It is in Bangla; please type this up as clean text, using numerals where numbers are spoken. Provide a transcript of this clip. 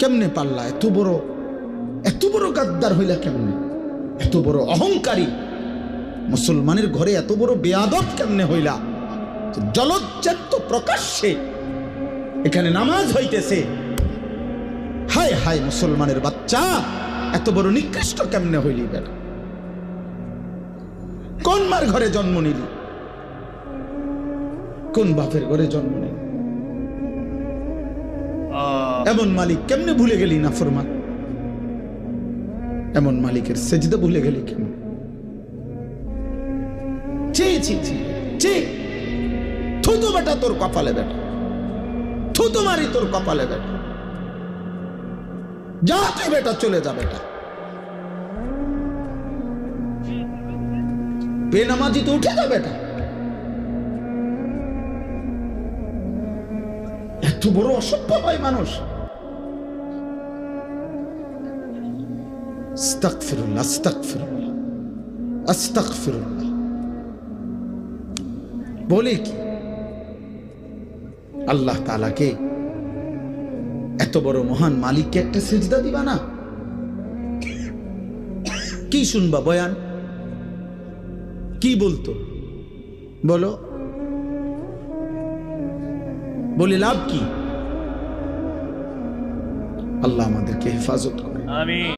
কেমনে পারলা? এত বড় গাদ্দার হইলা কেমনে? এত বড় অহংকারী মুসলমানের ঘরে এত বড় বেয়াদব কেমনে হইলা? জলজ্জান্ত প্রকাশ্যে এখানে নামাজ হইতেছে। হায় হায় মুসলমানের বাচ্চা, এত বড় নিকৃষ্ট কেমনে হইলি বেটা? কোন মার ঘরে জন্ম নিলি? কোন বাপের ঘরে জন্ম নিলি? এমন মালিক কেমনে ভুলে গেলি? না ফরমান এমন মালিকের সেজদা ভুলে গেলি কেমন? ছি ছি ছি ছি, থুতু বেটা তোর কপালে বেটা, থুতু মারি তোর কপালে বেটা। যা তুই বেটা, চলে যা বেটা। বেনামাজি তো উঠে যা বেটা। এত বড় অসভ্য হয় মানুষ। আস্তাগফিরুল্লাহ, আস্তাগফিরুল্লাহ, আস্তাগফিরুল্লাহ। বলে কি আল্লাহ তাআলাকে, এত বড় মহান মালিককে একটা সিজদা দিবা না? কি শুনবা বয়ান? কি বলতো বলো? বলে লাভ কি? আল্লাহ আমাদেরকে হেফাজত করে। আমিন।